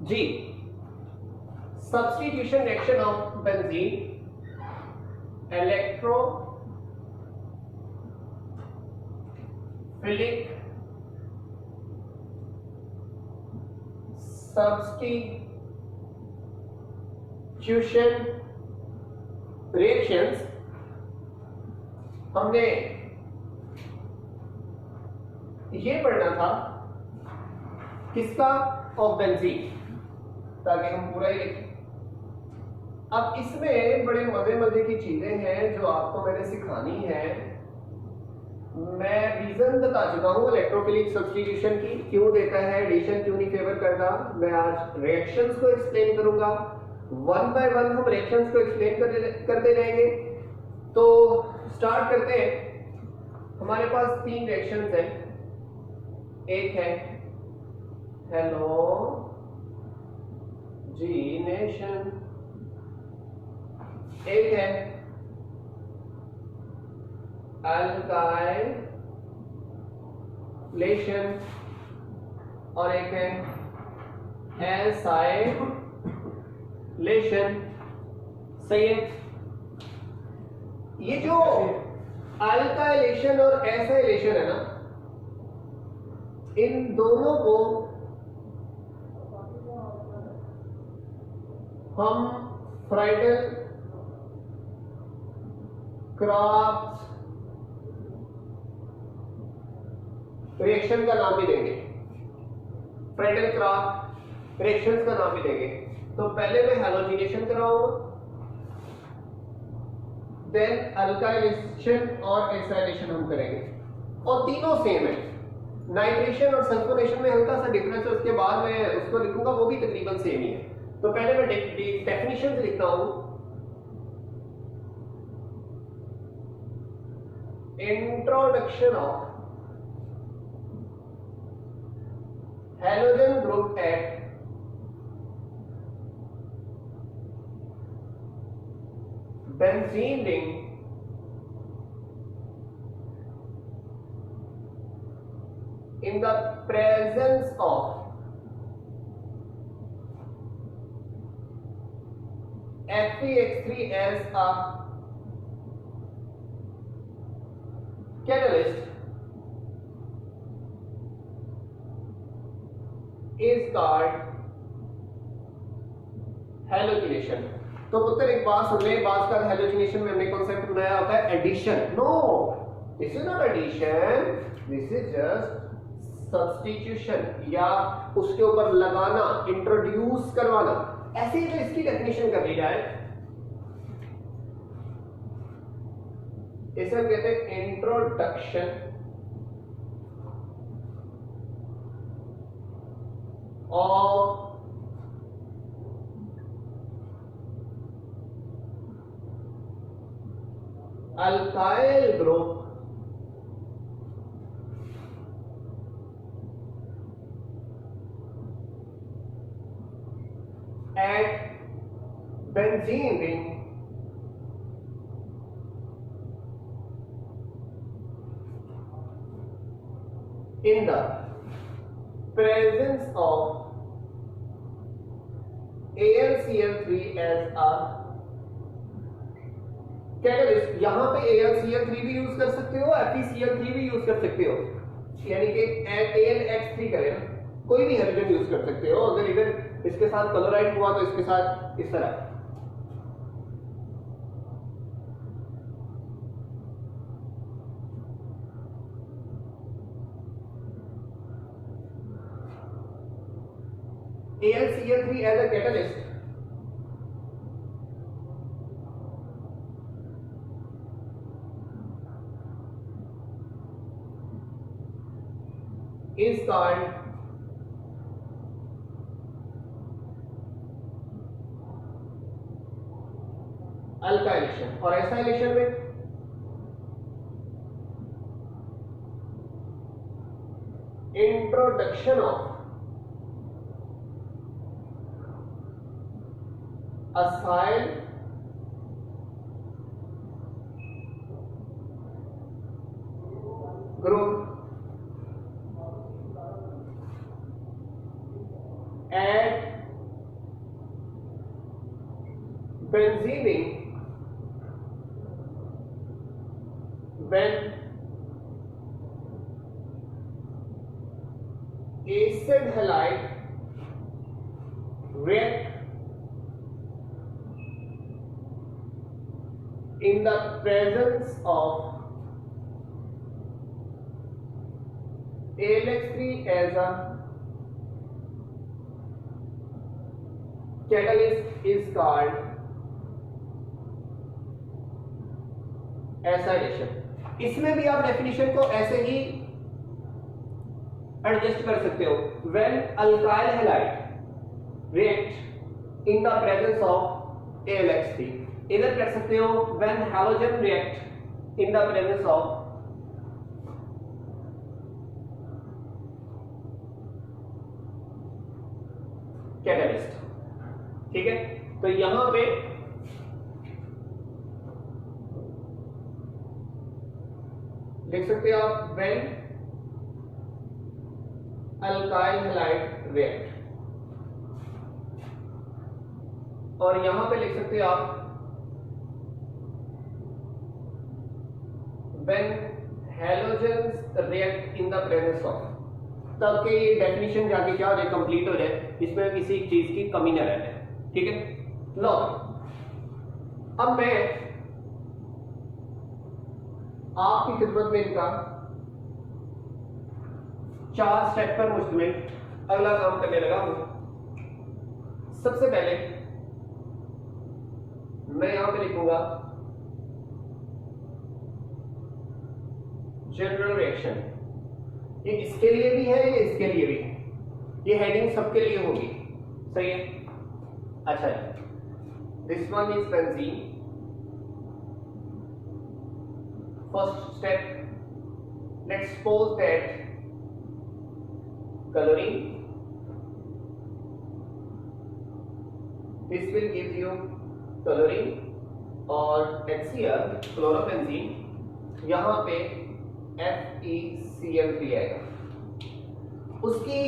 Ji, substitution reaction of benzene, electrophilic substitution reactions हमने ये पढ़ना था किसका, ऑफ बेंजीन, ताकि हम पूरा ही लिखें। अब इसमें बड़े मजे मजे की चीजें हैं जो आपको मैंने सिखानी है। मैं रीजन बता चुका हूं इलेक्ट्रोफिलिक सब्स्टिट्यूशन की, क्यों देता है एडिशन, क्यों नहीं फेवर करता। मैं आज रिएक्शंस को एक्सप्लेन करूंगा, वन बाय वन हम रिएक्शंस को एक्सप्लेन करते रहेंगे। तो स्टार्ट करते हैं। हमारे पास 3 रिएक्शंस हैं। एक है हैलोजिनेशन, एक है अल्काइलेशन और एक है एसाइलेशन। सही है। ये जो अल्काइलेशन और एसाइलेशन है ना, इन दोनों को हम फ्राइडल क्राफ्ट रिएक्शन का नाम भी देंगे, फ्राइडल क्राफ्ट रिएक्शंस का नाम भी देंगे। तो पहले मैं हैलोजिनेशन कराऊंगा, देन अल्काइलेशन और एसाइलेशन हम करेंगे, और तीनों सेम है। नाइट्रेशन और सल्फोनेशन में हल्का सा डिफरेंस है, उसके बाद मैं उसको लिखूंगा, वो भी तकरीबन सेम ही है। तो पहले मैं डेफिनेशन लिखता हूं। Introduction of halogen group at benzene ring in the presence of FeX3 as a catalyst is called halogenation। तो पुत्र एक बात सुन ले, बात कर, हेलोजिनेशन में हमने कॉन्सेप्ट बनाया होता है addition. No, this is not addition, this is just substitution, या उसके ऊपर लगाना, इंट्रोड्यूस करवाना। ऐसे ही तो इसकी डेफिनेशन कर ली जाए, इसे हम कहते हैं introduction of alkyl group at benzene ring in the presence of AlCl3 as a catalyst. यहां पे AlCl3 भी यूज कर सकते हो, FeCl3 भी यूज कर सकते हो, यानी कि AlX3 करें ना, कोई भी हाइड्रोजन यूज कर सकते हो। अगर इधर इसके साथ क्लोराइड हुआ तो इसके साथ इस तरह। AlCl3 as a catalyst is called alkylation. और एसाइलेशन में introduction of acyl group at benzening when acid halide react in the presence of AlX3 as a catalyst is called acylation. इसमें भी आप डेफिनेशन को ऐसे ही एडजस्ट कर सकते हो. When alkyl halide react in the presence of AlX3, इधर कर सकते हो when halogen react in the presence of catalyst. ठीक है, तो यहां पे लिख सकते हो आप when alkyl halide react, और यहां पे लिख सकते हो आप when halogens react in the presence of, तब के ये डेफिनेशन जाके क्या हो जाए, कंप्लीट हो जाए, इसमें किसी चीज की कमी न रह जाए. ठीक है, लो अब मैं आपकी खिदमत में इनका 4 स्टेप पर मुश्तमिल अगला काम करने लगा हूं. सबसे पहले मैं यहां पे लिखूंगा जनरल रिएक्शन. ये इसके लिए भी है, ये इसके लिए भी है, ये हेडिंग सबके लिए होगी. सही है. अच्छा, this one is benzene. First step, let's suppose that coloring, this will give you coloring, और HCl क्लोरोबेंजीन, यहां पे FeCl3 आएगा. उसकी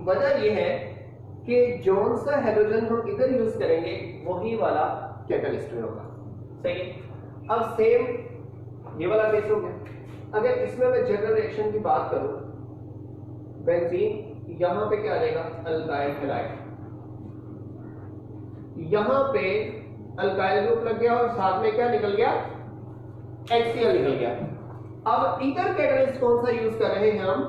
वजह यह है कि जौन सा हेलोजन हम इधर यूज करेंगे वही वाला कैटलिस्ट में होगा. सही है. अब सेम ये वाला केस हो गया. अगर इसमें मैं जनरल रिएक्शन की बात करूं, बेंजीन, यहां पे क्या आ जाएगा, अल्काइल हैलाइड, यहां पे अल्काइल ग्रुप लग गया और साथ में क्या निकल गया, HCl निकल गया. अब इधर कैटलिस्ट कौन सा यूज कर रहे हैं हम,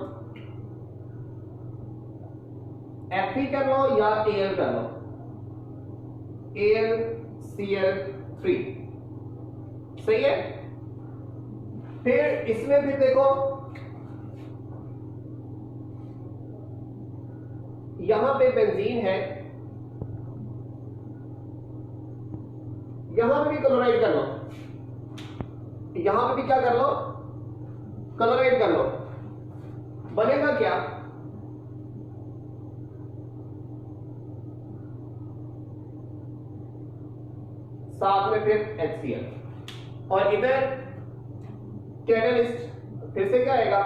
Fe कर लो या Al कर लो, AlCl3. सही है. फिर इसमें भी देखो, यहां पे बेंजीन है, यहां पे भी क्लोराइड कर लो, यहां पे भी क्या कर लो, क्लोराइड कर लो. बनेगा क्या, साथ में फिर HCl, और इधर कैटलिस्ट फिर से क्या आएगा,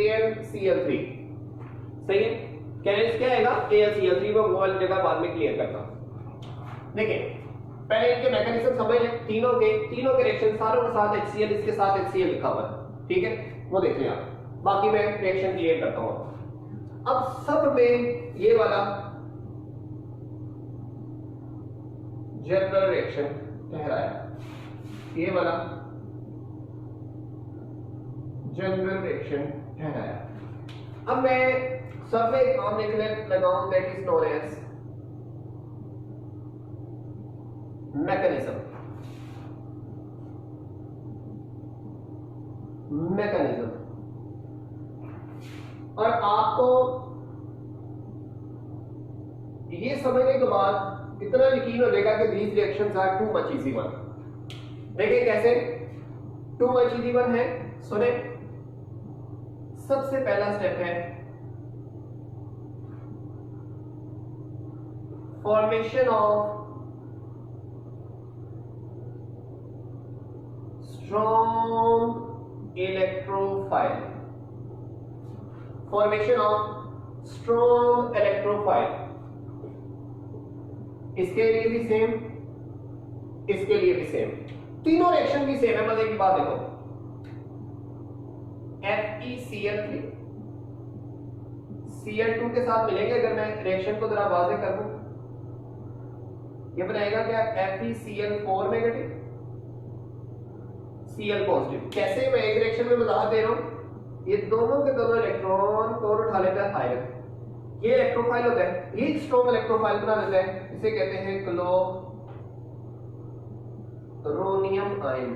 AlCl3. सही है. कैटलिस्ट क्या आएगा, AlCl3. वो वाली जगह बाद में क्लियर करता हूं. देखिए, पहले इनके मैकेनिज्म समझ लें. तीनों के रिएक्शन सारों के साथ HCl, इसके साथ HCl लिखा हुआ है. ठीक है, वो देख लें आप. बाकी मैं रिएक्शन क्लियर करता हूं. अब सब में ये वाला जनरल रिएक्शन ठहराया, ये वाला जनरल रिएक्शन ठहराया. अब मैं सब में एक नाम लिखने लगाऊं, that is known as mechanism. और आपको ये समझने के बाद इतना यकीन हो जाएगा कि these reactions are too much easy one. देखिए कैसे too much easy one है. सुने, सबसे पहला स्टेप है formation of strong electrophile. Formation of strong electrophile, इसके लिए भी सेम इसके लिए भी सेम, तीनों रिएक्शन भी सेम है। मजे की बात देखो, FeCl3 Cl2 के साथ मिलेंगे। अगर मैं रिएक्शन को जरा वाज़ेह कर दूं, ये बनाएगा क्या, FeCl4 नेगेटिव Cl पॉजिटिव। कैसे, मैं एक रिएक्शन में वजाहत दे रहा हूं, ये दोनों के दोनों इलेक्ट्रॉन कौन उठा लेता है, आयरन। ये इलेक्ट्रोफाइल होता है, ये स्ट्रॉन्ग इलेक्ट्रोफाइल बना देता है, इसे कहते हैं क्लोरोनियम आयन।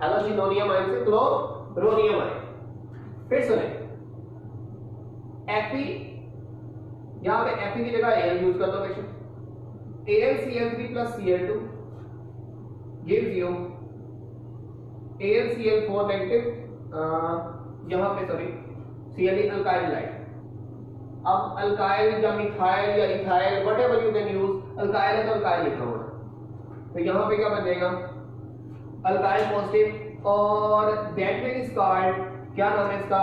हैलोजिनोनियम आयन से क्लोरोनियम आयन। फिर सुने, Fe, यहां पे Fe की जगह Al यूज कर दो बेशक। AlCl3 plus Cl2 gives you AlCl4 negative, यहां पे सॉरी Cl अल्काइल लाइट। अब अल्काइल या मिथाइल या ethyl whatever you can use, alkyl है तो अल्काइल लिखा हुआ है, तो यहां पे क्या बनेगा, अल्काइल पॉजिटिव। और दैट मीन इज कॉल्ड, क्या नाम है इसका,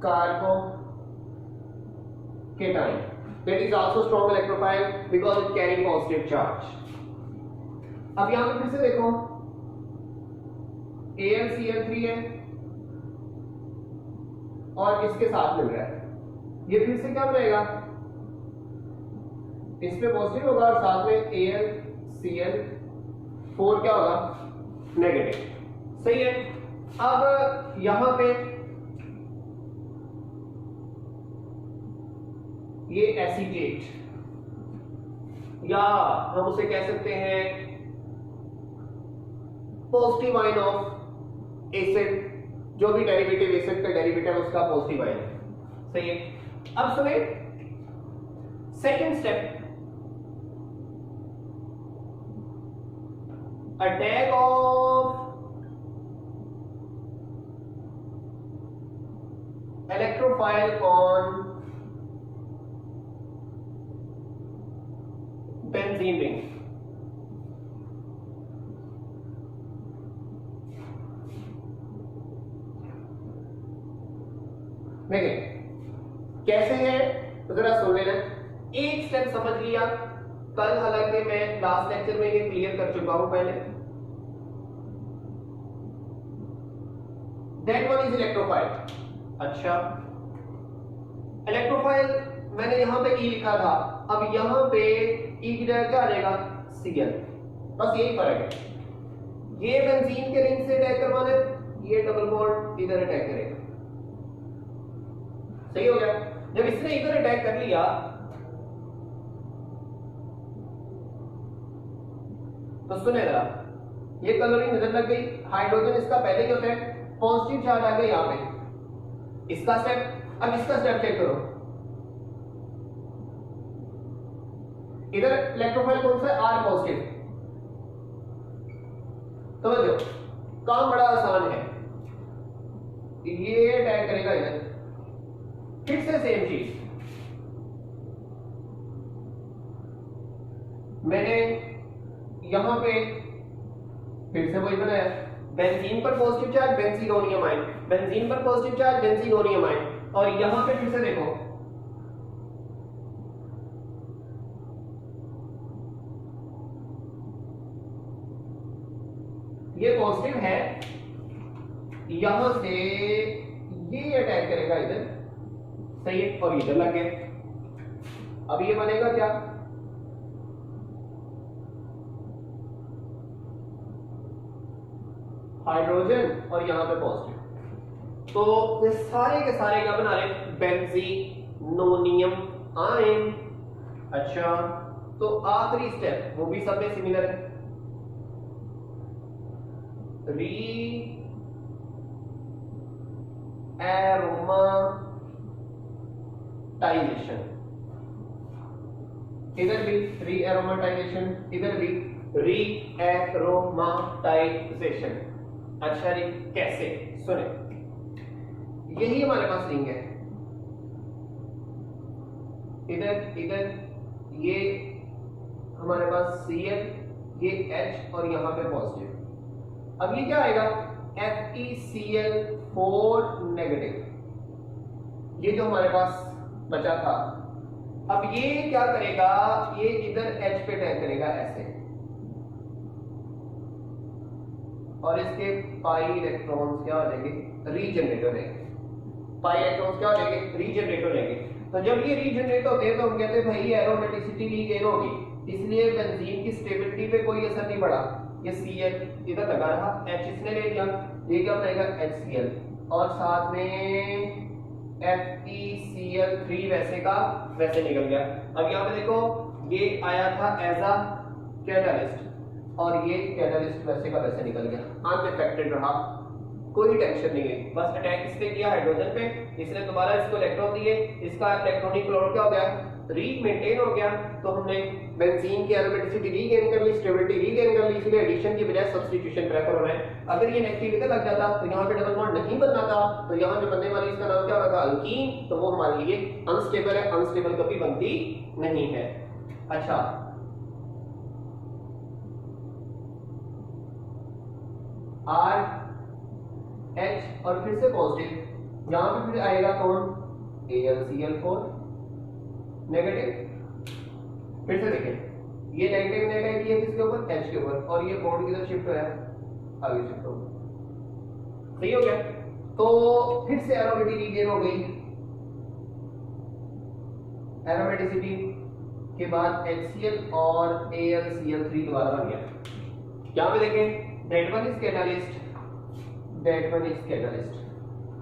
carbocation. That is also strong electrophile because it carry positive charge. अब यहां पे फिर से देखो, AlCl3 है और इसके साथ मिल रहा है, ये फिर से क्या बनेगा, इसमें पॉजिटिव होगा और साथ में AlCl4 क्या होगा, नेगेटिव। सही है। अब यहां पे ये एसीटेट, या हम उसे कह सकते हैं पॉजिटिव आयन ऑफ एसिड, जो भी डेरिवेटिव एसिड का डेरिवेटिव उसका पॉजिटिव आयन है। सही है। अब सुने second step, attack of electrophile on benzene ring. देखिए कैसे है तो जरा सुन लेना। एक स्टेप समझ लिया कल, हालांकि मैं लास्ट लेक्चर में ये क्लियर कर चुका हूं पहले। That one is electrophile. अच्छा, इलेक्ट्रोफाइल मैंने यहां पे ई लिखा था, अब यहां पे ई की जगह क्या आ जाएगा, Cl। बस यही फर्क है। ये बेंजीन के रिंग से अटैक करवाना है, ये डबल बॉन्ड इधर अटैक करेगा। सही हो गया। जब इसने इधर अटैक कर लिया तो सुने जरा, ये क्लोरीन इधर लग गई, हाइड्रोजन इसका पहले ही होता है, पॉजिटिव चार्ज आ गया यहां पे, इसका स्टेप। अब इसका स्टेप चेक करो, इधर इलेक्ट्रोफाइल कौन सा है, R पॉजिटिव। समझो काम बड़ा आसान है, ये अटैक करेगा इधर, फिर से सेम चीज, मैंने यहां पे फिर से वही बनाया, बेंजीन पर पॉजिटिव चार्ज बेंजीनोनियम आयन, बेंजीन पर पॉजिटिव चार्ज बेंजीनोनियम आयन, और यहां पे फिर से देखो ये पॉजिटिव है, यहां से ये अटैक करेगा इधर। सही है, और इधर लग गया। अब ये बनेगा क्या, हाइड्रोजन और यहां पे पॉजिटिव। तो ये सारे के सारे क्या बना रहे, बेंजीनोनियम आयन। अच्छा, तो आखिरी स्टेप वो भी सब में सिमिलर है, री एरोमाटाइजेशन, इधर भी री एरोमाटाइजेशन, इधर भी री एरोमाटाइजेशन। अच्छा जी, कैसे, सुने, यही हमारे पास रिंग है, इधर इधर ये हमारे पास Cl, ये H और यहां पे पॉजिटिव। अब ये क्या आएगा, FeCl4 नेगेटिव। ये जो हमारे पास बचा था अब ये क्या करेगा, ये इधर H पे अटैक करेगा ऐसे, और इसके पाई इलेक्ट्रॉन्स क्या हो जाएंगे, रीजनरेट हो जाएंगे। पाई इलेक्ट्रॉन्स क्या हो जाएंगे, रीजनरेट हो जाएंगे। तो जब ये रीजनरेट होते हैं तो हम कहते हैं भाई एरोमेटिसिटी रीगेन होगी, इसलिए बेंजीन की स्टेबिलिटी पे कोई असर नहीं पड़ा। ये Cl इधर लगा रहा, H इसने ले लिया, ये क्या बनेगा HCl, और साथ में FeCl3 वैसे का वैसे निकल गया। अब यहाँ पे देखो, ये आया था एज अ कैटलिस्ट, और ये कैटलिस्ट वैसे का वैसे निकल गया, अनअफेक्टेड रहा, कोई टेंशन नहीं है। बस अटैक इसने किया हाइड्रोजन पे, इसने दोबारा इसको इलेक्ट्रॉन दिए, इसका इलेक्ट्रॉनिक लोड क्या हो गया, रीमेंटेन हो गया। तो हमने बेंजीन की एरोमेटिसिटी रीगेन कर ली, स्टेबिलिटी रीगेन कर ली, इसलिए एडिशन की बजाय सब्स्टिट्यूशन प्रेफर हो रहा है। अगर ये नेगेटिव इधर लग जाता तो यहाँ पे डबल बॉन्ड नहीं बनना था, तो यहाँ जो बनने वाली इसका नाम क्या होगा, अल्कीन, तो वो हमारे लिए अनस्टेबल है, अनस्टेबल कभी बनती नहीं है। अच्छा, R H और फिर से पॉजिटिव, यहां पे फिर आएगा कौन, AlCl4 नेगेटिव। फिर से देखें, ये नेगेटिव ने अटैक किया किसके ऊपर, H के ऊपर, और ये बॉन्ड किधर शिफ्ट हो रहा है, आगे शिफ्ट हो गया। सही हो गया। तो फिर से एरोमेटिसिटी रीगेन हो गई, एरोमेटिसिटी के बाद HCl और AlCl3 दोबारा बन गया। यहां पे देखें, that one is catalyst, that one is catalyst,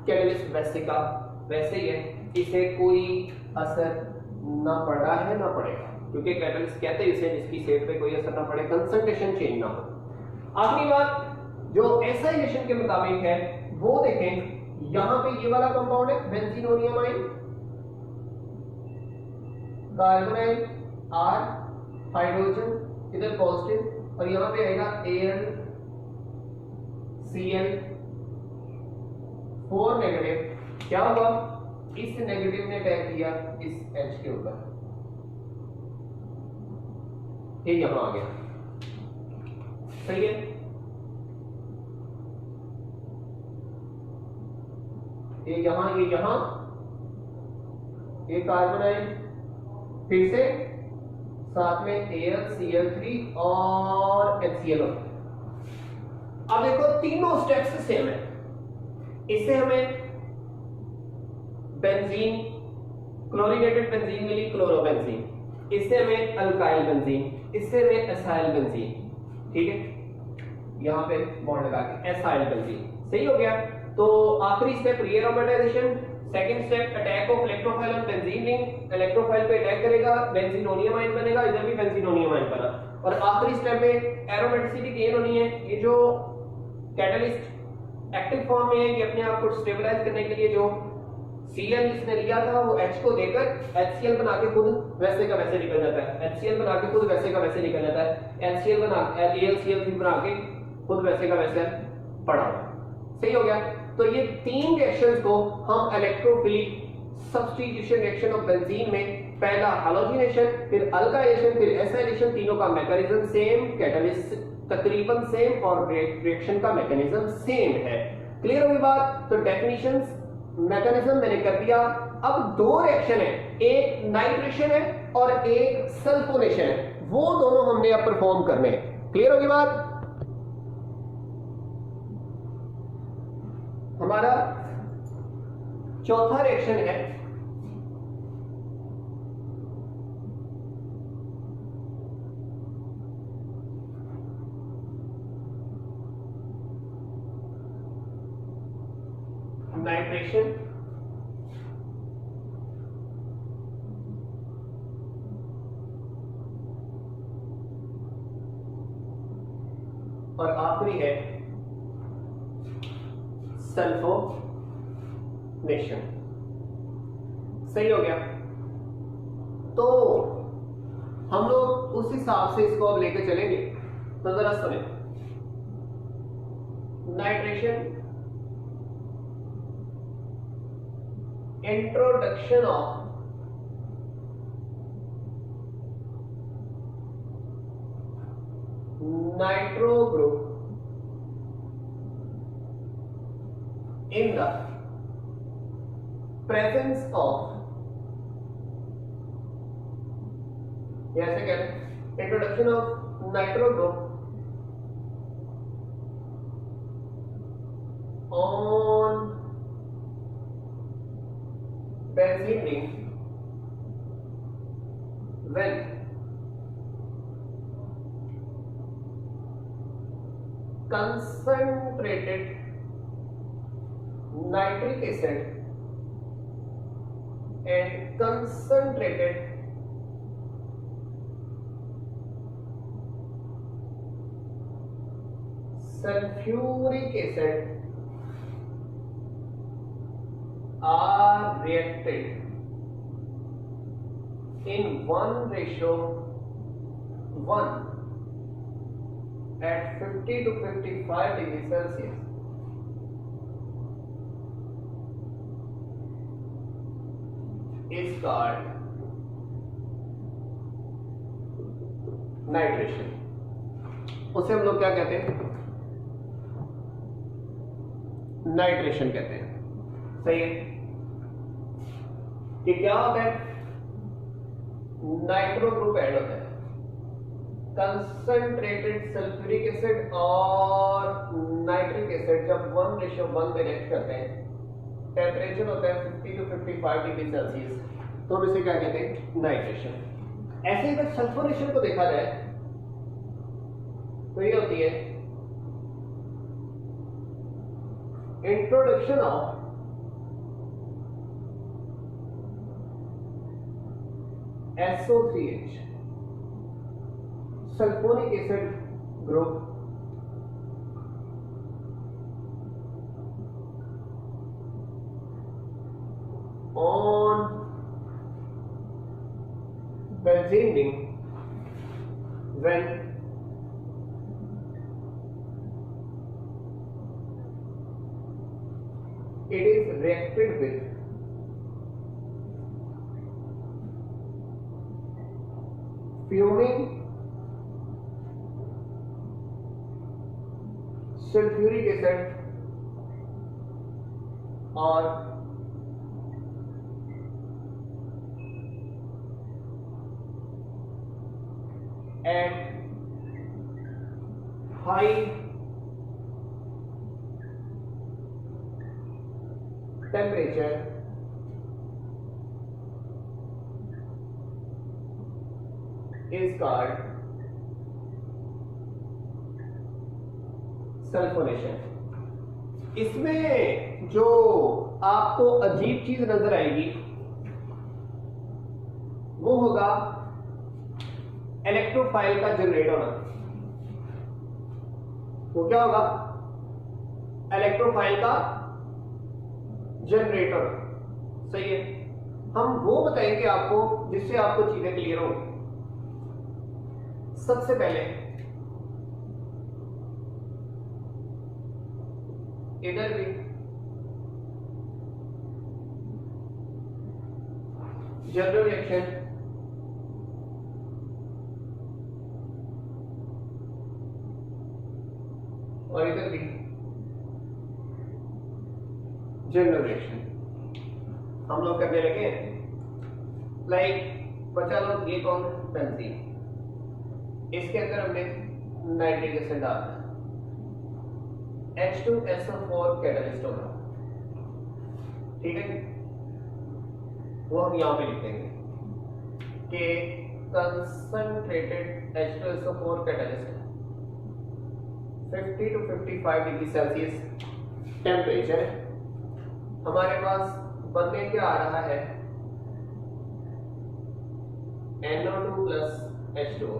catalyst वैसे का वैसे ही है, इसे कोई असर ना पड़ा है ना पड़ेगा, क्योंकि कैटलिस्ट कहते हैं इसे जिसकी सेट पे कोई असर ना पड़े, कंसंट्रेशन चेंज ना हो। आखिरी बात जो एसाइलेशन के मुताबिक है वो देखें, यहां पे ये वाला कंपाउंड है बेंजीनोनियम आयन, कार्बोनाइल R, हाइड्रोजन इधर पॉजिटिव, और यहां पे आएगा AlCl4 नेगेटिव। क्या हुआ, इस नेगेटिव ने अटैक किया इस H के ऊपर, ये यहां आ गया। सही है, ये यहां, ये यहां, ये कार्बोनाइल, फिर से साथ में AlCl3 और HCl। अब देखो तीनों स्टेप्स सेम है, इससे हमें बेंजीन, क्लोरीनेटेड बेंजीन मिली, क्लोरोबेंजीन, इससे हमें अल्काइल बेंजीन, इससे हमें एसाइल बेंजीन, ठीक है, यहां पे बॉन्ड लगा के एसाइल बेंजीन। सही हो गया। तो आखिरी step rearomatization, second step attack of electrophile on benzene ring, electrophile पे अटैक करेगा, बेंजीनोनियम आयन बनेगा, इधर भी बेंजीनोनियम आयन बना, और आखिरी स्टेप में एरोमेटिसिटी गेन होनी है। ये जो कैटलिस्ट एक्टिव फॉर्म में है, ये अपने आप को स्टेबलाइज करने के लिए जो Cl इसने लिया था वो H को देकर HCl बना के खुद वैसे का वैसे निकल जाता है, HCl बना के खुद वैसे का वैसे निकल जाता है, HCl बना AlCl3 बना के खुद वैसे का वैसे पड़ा। सही हो गया। तो ये तीन रिएक्शंस को हम electrophilic substitution reaction of benzene में, पहला हैलोजिनेशन, फिर अल्काइलेशन, फिर एसाइलेशन, तीनों का मैकेनिज्म सेम, कैटलिस्ट तकरीबन सेम, और रिएक्शन का मैकेनिज्म सेम है। क्लियर होगी बात। तो डेफिनेशंस, मैकेनिज्म मैंने कर दिया। अब दो रिएक्शन है, एक नाइट्रेशन है और एक सल्फोनेशन है, वो दोनों हमने अब परफॉर्म करने हैं। क्लियर होगी बात। हमारा चौथा रिएक्शन है नाइट्रेशन और आखिरी है सल्फोनेशन। सही हो गया। तो हम लोग उस हिसाब से इसको अब लेके चलेंगे। तो जरा सुने, nitration, introduction of nitro group in the presence of ये ऐसे कहते हैं introduction of nitro group on benzene ring when concentrated nitric acid and concentrated sulfuric acid are reacted in 1:1 at 50 to 55 degrees Celsius. Is called nitration. उसे हम लोग क्या कहते हैं? नाइट्रेशन कहते हैं. सही है कि क्या होता है? नाइट्रो ग्रुप ऐड होता है. कंसंट्रेटेड सल्फ्यूरिक एसिड और नाइट्रिक एसिड जब 1:1 में रिएक्ट करते हैं, टेम्परेचर होता है 50 to 55 डिग्री सेल्सियस, तो हम इसे क्या कहते हैं? नाइट्रेशन. ऐसे ही अगर सल्फोनेशन को देखा जाए तो ये होती है introduction of SO3H sulphonic acid group on benzene ring when it is reacted with fuming sulfuric acid or at high temperature is called sulphonation. इसमें जो आपको अजीब चीज नजर आएगी वो होगा इलेक्ट्रोफाइल का जनरेट होना. वो क्या होगा? इलेक्ट्रोफाइल का जनरेटर. सही है. हम वो बताएंगे आपको जिससे आपको चीजें क्लियर होंगी. सबसे पहले इधर भी जनरल रिएक्शन और इधर भी जनरल रिएक्शन हम लोग करने लगे. लाइक बचा लो ये कौन है? बेंजीन. इसके अंदर हमने नाइट्रिक एसिड डाला है. H2SO4 कैटलिस्ट होगा. ठीक है. वो हम यहां पे लिख देंगे कि concentrated H2SO4 catalyst 50 to 55 degree Celsius temperature. हमारे पास बनने क्या आ रहा है? NO2 plus H2O.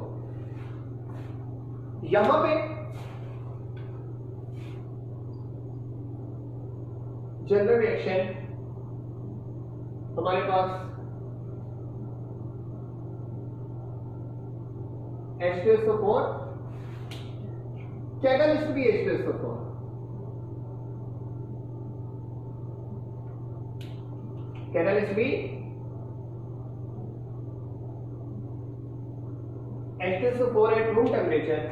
यहां पे जनरल रिएक्शन हमारे पास H2SO4 कैटलिस्ट भी H2SO4. कैटलिस्ट भी H2SO4 at room temperature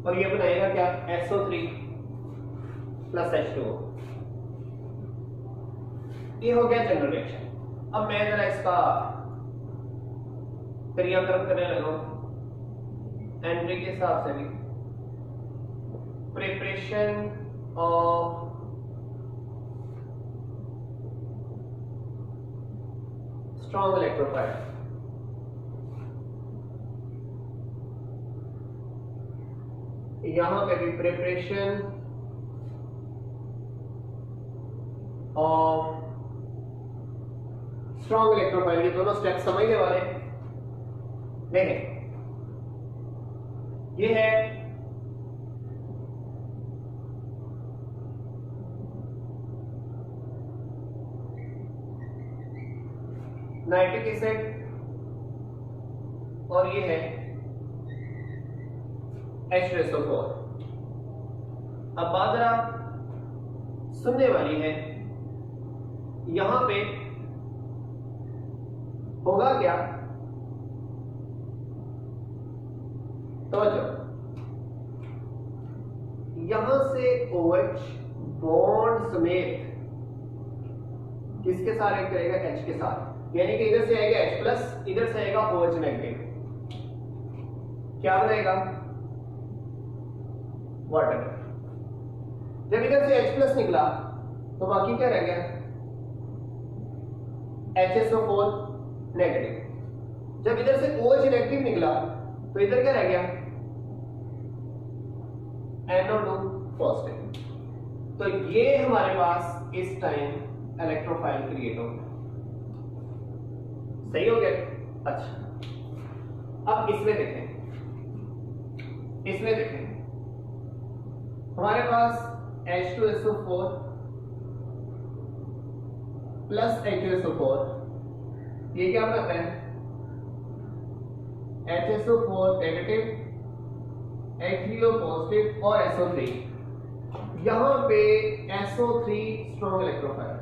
और ये बनाएगा क्या? SO3 plus H2O। ये हो गया जनरल रिएक्शन। अब मैं जरा इसका क्रियाक्रम करने लगा एंट्री के हिसाब से भी। प्रिपरेशन ऑफ स्ट्रॉन्ग इलेक्ट्रोफाइल, यहां पे भी प्रिपरेशन ऑफ स्ट्रॉन्ग इलेक्ट्रोफाइल, ये दोनों स्टेप समझने वाले देखें। ये है नाइट्रिक एसिड और ये है H2SO4। अब बात जरा सुनने वाली है, यहां पे होगा क्या, तो यहां से OH बॉन्ड समेत किसके साथ रिएक्ट करेगा, H के साथ, यानी कि इधर से आएगा H प्लस, इधर से आएगा OH नेगेटिव, क्या बनेगा, वाटर। जब इधर से H प्लस निकला तो बाकी क्या रह गया, HSO4 नेगेटिव। जब इधर से OH नेगेटिव निकला तो इधर क्या रह गया, NO2 पॉजिटिव। तो ये हमारे पास इस टाइम इलेक्ट्रोफाइल क्रिएट हो गया। सही हो गया। अच्छा, अब इसमें देखें, इसमें देखें हमारे पास H2SO4 प्लस H2SO4, ये क्या बनाता है, HSO4 नेगेटिव, H3O पॉजिटिव और SO3। यहां पे SO3 स्ट्रॉन्ग इलेक्ट्रोफाइल,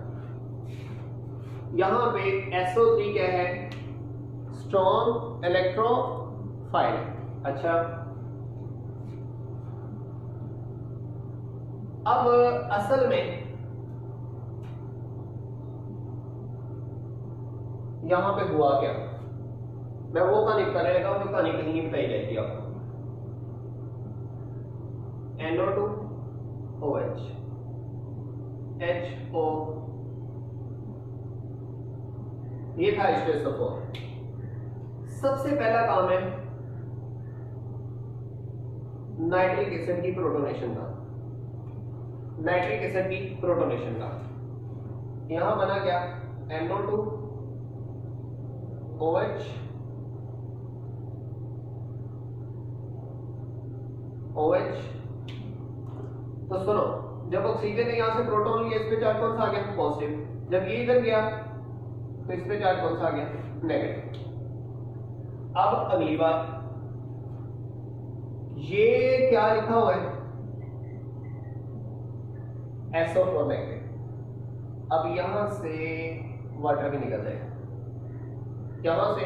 यहां पे SO3 क्या है, स्ट्रॉन्ग इलेक्ट्रोफाइल। अच्छा, अब असल में यहां पे हुआ क्या, मैं वो कहानी बताने लगा, वो कहानी कहीं नहीं बताई जाएगी आपको। NO2 OH HO, ये था H2SO4। सबसे पहला काम है नाइट्रिक एसिड की प्रोटोनेशन का, नाइट्रिक एसिड की प्रोटोनेशन का। यहां बना क्या, NO2 OH OH। तो सुनो, जब ऑक्सीजन ने यहां से प्रोटॉन लिया, इस पे चार्ज कौन सा आ गया, पॉजिटिव। जब ये इधर गया तो इस पे चार्ज कौन सा आ गया, नेगेटिव। अब अगली बात, ये क्या लिखा हुआ है, SO4 नेगेटिव। अब यहां से वाटर भी निकल जाएगा, यहां से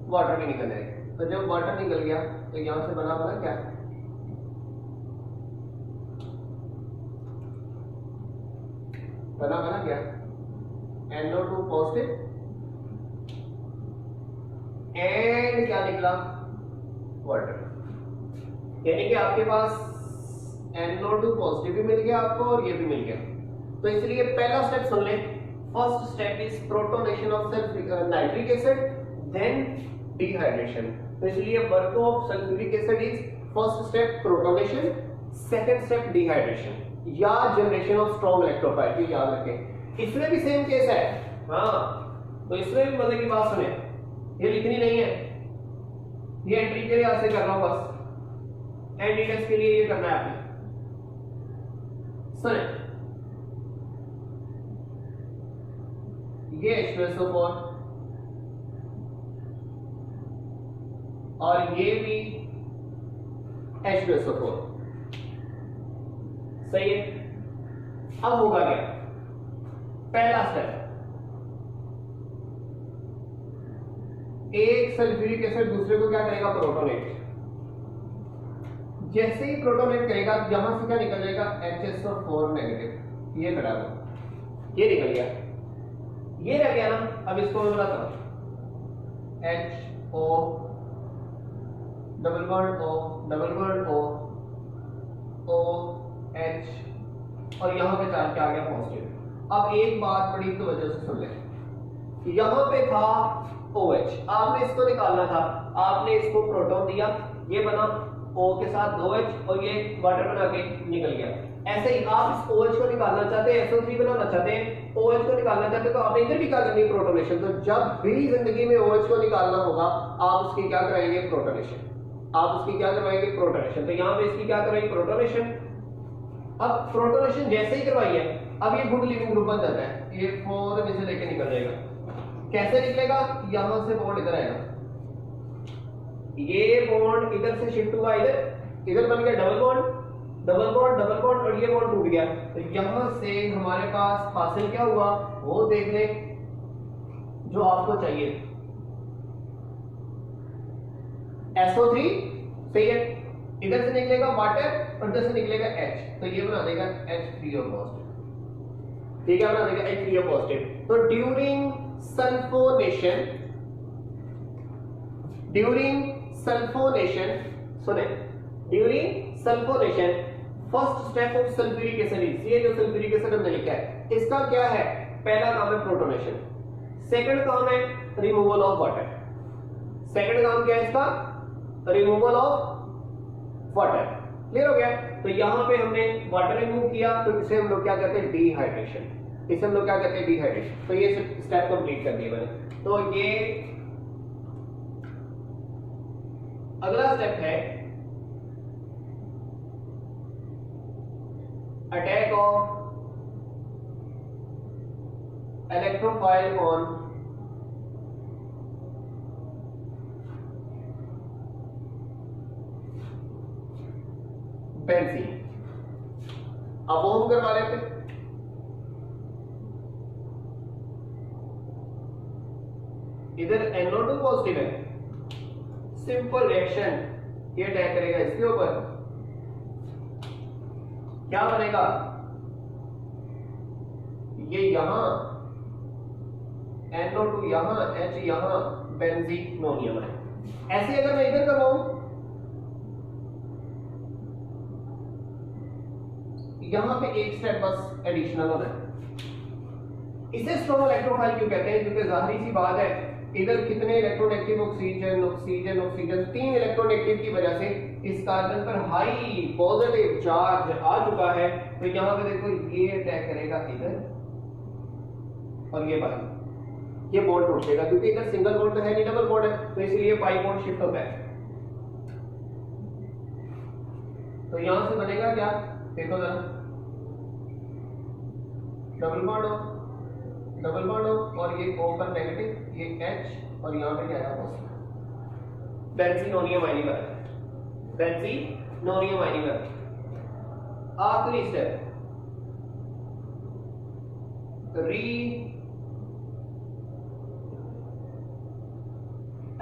वाटर भी निकल जाएगा। तो जब वाटर निकल गया तो यहां से बना क्या, बना क्या, NO2 पॉजिटिव एंड क्या निकला, वाटर। यानी कि आपके पास NO2 पॉजिटिव भी मिल गया आपको और ये भी मिल गया। तो इसलिए पहला स्टेप सुन ले, first step is protonation of nitric acid, then dehydration. तो इसलिए work of sulphuric acid is first step protonation, second step dehydration या जनरेशन ऑफ स्ट्रॉन्ग इलेक्ट्रोफाइल। ये याद रखें, इसमें भी सेम केस है। हाँ, तो इसमें भी मजे की बात सुने, ये लिखनी नहीं है, ये एंट्री के लिए ऐसे कर रहा हूं बस, एंटीटेस्ट के लिए ये करना है आपने। सुने, ये H2SO4 और ये भी H2SO4, सही है। अब होगा क्या, पहला स्टेप, एक सल्फ्यूरिक एसिड दूसरे को क्या करेगा, प्रोटोनेट। जैसे ही प्रोटोनेट करेगा यहां से क्या निकल जाएगा, HSO4 नेगेटिव, ये खड़ा हुआ, ये निकल गया, ये रह गया ना। अब इसको मैं बनाता हूं, HO double bond O double bond O OH और यहां पे चार्ज क्या आ गया, पॉजिटिव। अब एक बात बड़ी तवज्जो से सुन ले, यहां पे था OH, आपने इसको निकालना था, आपने इसको प्रोटॉन दिया, ये बना O के साथ 2H और ये वाटर बना के निकल गया। ऐसे ही आप इस OH को निकालना चाहते हैं, SO3 बनाना चाहते हैं, OH को निकालना चाहते हैं, तो आपने इधर भी क्या करनी है, प्रोटोनेशन। तो जब भी जिंदगी में OH को निकालना होगा आप उसकी क्या कराएंगे, प्रोटोनेशन, आप उसकी क्या करवाएंगे, प्रोटोनेशन। तो यहाँ पे इसकी क्या करवाएंगे, प्रोटोनेशन। अब प्रोटोनेशन जैसे ही करवाई है, अब ये गुड लिविंग ग्रुप बन जाता है, ये 4 में से लेके निकल जाएगा। कैसे निकलेगा, यहां से बॉन्ड इधर आएगा, ये बॉन्ड इधर से शिफ्ट हुआ इधर, इधर बन गया double bond, double bond double bond और ये बॉन्ड टूट गया। तो यहां से हमारे पास हासिल क्या हुआ वो देख ले, जो आपको चाहिए, SO3 सही है, इधर से निकलेगा वाटर और इधर से निकलेगा H, तो ये बना देगा H3O पॉजिटिव, ठीक है, बना देगा H3O पॉजिटिव। तो ड्यूरिंग सल्फोनेशन सुने, during sulphonation first step of sulphuric acid, ये जो सल्फ्यूरिक एसिड हमने लिखा है इसका क्या है, पहला काम है प्रोटोनेशन, सेकंड काम है रिमूवल ऑफ वाटर, सेकंड काम क्या है इसका, रिमूवल ऑफ वाटर। क्लियर हो गया। तो यहां पे हमने वाटर रिमूव किया, तो इसे हम लोग क्या कहते हैं, डिहाइड्रेशन, इसे हम लोग क्या कहते हैं, डिहाइड्रेशन। तो ये स्टेप कंप्लीट कर दिए मैंने। तो ये अगला स्टेप है attack of electrophile on benzene. अब वो हम करवा लेते हैं, इधर NO2 पॉजिटिव है, सिंपल रिएक्शन, ये अटैक करेगा इसके ऊपर, क्या बनेगा, ये यहां NO2 यहां, H यहां, बेंजीनोनियम है। ऐसे अगर मैं इधर करवाऊं, यहां पे एक स्टेप बस एडिशनल होना है। इसे स्ट्रॉन्ग इलेक्ट्रोफाइल क्यों कहते हैं, क्योंकि जाहिर सी बात है इधर कितने electronegative oxygen oxygen oxygen, 3 electronegative की वजह से इस कार्बन पर हाई पॉजिटिव चार्ज आ चुका है। तो यहां पे देखो ये अटैक करेगा इधर और ये बाहर, ये बॉन्ड टूट जाएगा, क्योंकि इधर सिंगल बॉन्ड तो है नहीं, डबल बॉन्ड है, तो इसलिए पाई बॉन्ड शिफ्ट होता है। तो यहां से बनेगा क्या, देखो जरा, डबल बॉन्ड हो, डबल बॉन्ड हो, और ये O पर नेगेटिव, ये H और यहां पे क्या है, बेंजीनोनियम आयनीकरण, बेंजीनोनियम आयनीकरण। आखिरी स्टेप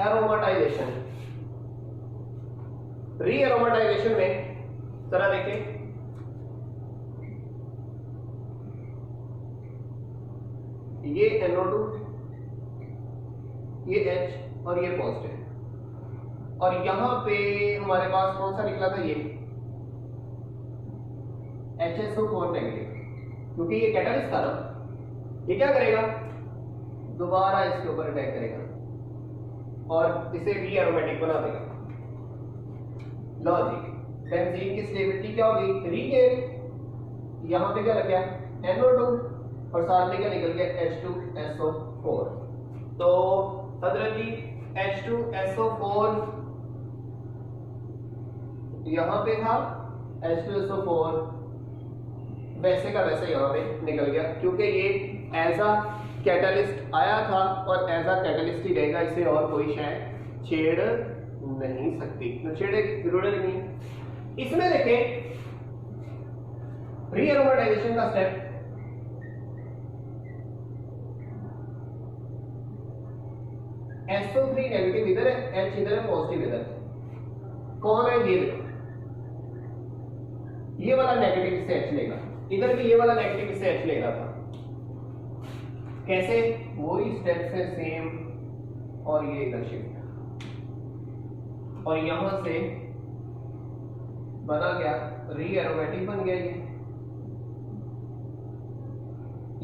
एरोमाटाइजेशन। री एरोमाटाइजेशन में जरा देखें, ये NO2, ये H और ये पॉजिटिव, और यहां पे हमारे पास कौन सा निकला था, ये HSO4 नेगेटिव, क्योंकि ये कैटालिस्ट था ना, ये क्या करेगा, दोबारा इसके ऊपर अटैक करेगा और इसे री एरोमेटिक बना देगा। लो जी, बेंजीन की स्टेबिलिटी क्या होगी, रीगेन, यहां पे क्या लग गया, NO2 और साथ में क्या निकल गया, H2SO4। तो हजरत जी H2SO4 यहां पे था, H2SO4 वैसे का वैसे यहां पे निकल गया, क्योंकि ये एज अ कैटलिस्ट आया था और एज अ कैटलिस्ट ही रहेगा, इसे और कोई शायद छेड़ नहीं सकती, तो छेड़े की जरूरत नहीं है। इसमें देखें रीएरोमेटाइजेशन का स्टेप, SO3 नेगेटिव इधर है, H इधर है, पॉजिटिव इधर है, कौन है ये देखो, ये वाला नेगेटिव इससे H लेगा, इधर भी ये वाला नेगेटिव इससे H लेगा था। कैसे? वही स्टेप से सेम, और ये इधर शिफ्ट, और यहां से बना गया री एरोमेटिक बन गया ये,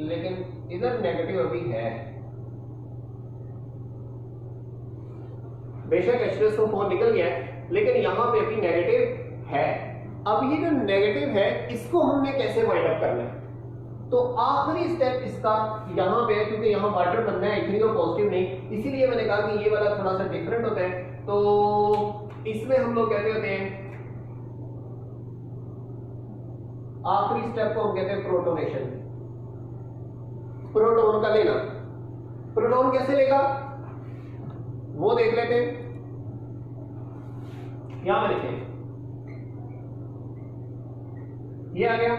लेकिन इधर नेगेटिव अभी है। बेशक H2SO4 निकल गया है, लेकिन यहां पे अभी नेगेटिव है। अब ये जो नेगेटिव है इसको हमने कैसे वाइंड अप करना है? तो आखिरी स्टेप इसका यहां पे है, क्योंकne यहां वाटर बनना है इथेनिल और पॉजिटिव नहीं, इसीलिए मैंने कहा कि ये वाला थोड़ा सा डिफरेंट होता है। तो इसमें हम लोग कहते होते हैं, आखिरी स्टेप को हम कहते हैं प्रोटोनेशन। प्रोटोन का लेना, प्रोटोन कैसे लेगा वो देख लेते हैं। यहां पर लिखें, ये आ गया,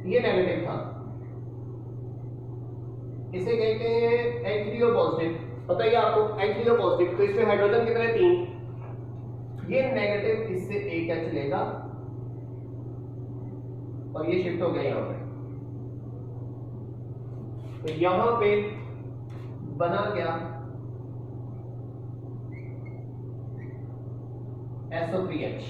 ये नेगेटिव था, इसे कहते हैं H3O पॉजिटिव। बताइए आपको H3O पॉजिटिव, तो इसमें हाइड्रोजन कितने? 3। ये नेगेटिव इससे एक H लेगा और ये शिफ्ट हो गया यहां पे, तो यहां पे बना गया SO3H।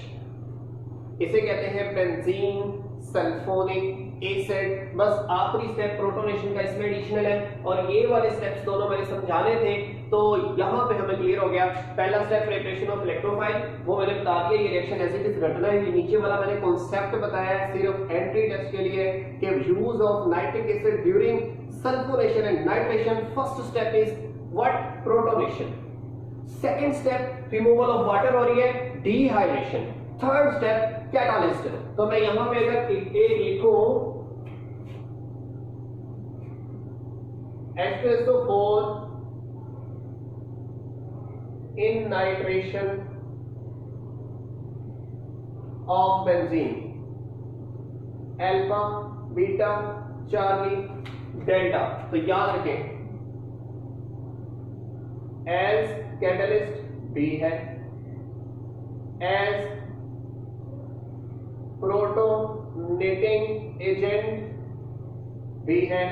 इसे कहते हैं बेंजीन सल्फोनिक एसिड। बस आखिरी स्टेप प्रोटोनेशन का इसमें एडिशनल है, और ये वाले स्टेप्स दोनों मैंने समझाने थे, तो यहां पे हमें क्लियर हो गया। पहला स्टेप प्रिपरेशन ऑफ इलेक्ट्रोफाइल, वो मैंने बता दिया, ये रिएक्शन एज इट इज घटना है। ये नीचे वाला मैंने कॉन्सेप्ट बताया है सिर्फ एंट्री टेस्ट के लिए कि use of nitric acid during sulphonation and nitration. First step is what? Protonation. Second step removal of water, और ये डिहाइड्रेशन। Third step catalyst. तो मैं यहां पे अगर एक लिखूं H2SO4 in nitration of benzene, alpha, beta, Charlie, delta. तो याद रखें, एज कैटलिस्ट B है, एज प्रोटोनेटिंग एजेंट भी है,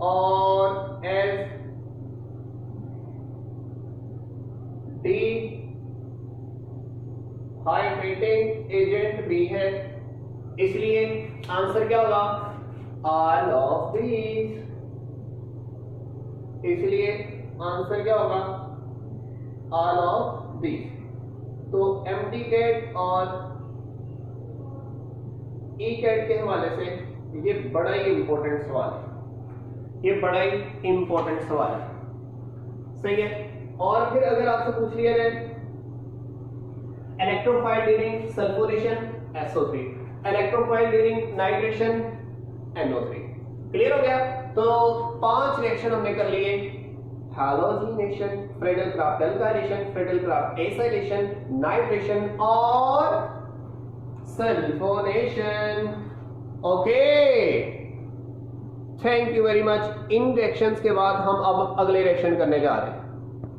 और एज डिहाइड्रेटिंग एजेंट भी है। इसलिए आंसर क्या होगा? All of these. इसलिए आंसर क्या होगा? All of these. तो एम्प्टी कैट और ई कैट के हवाले से ये बड़ा ही इंपॉर्टेंट सवाल है, ये बड़ा ही इंपॉर्टेंट सवाल है, सही है। और फिर अगर आपसे पूछ लिया जाए electrophile during sulphonation SO3, electrophile during nitration NO3। Clear हो गया? तो 5 रिएक्शन हमने कर लिए, halogenation, Friedel Crafts alkylation, Friedel Crafts acylation, nitration और sulphonation. Okay, thank you very much. इन रिएक्शंस के बाद हम अब अगले रिएक्शन करने जा रहे हैं।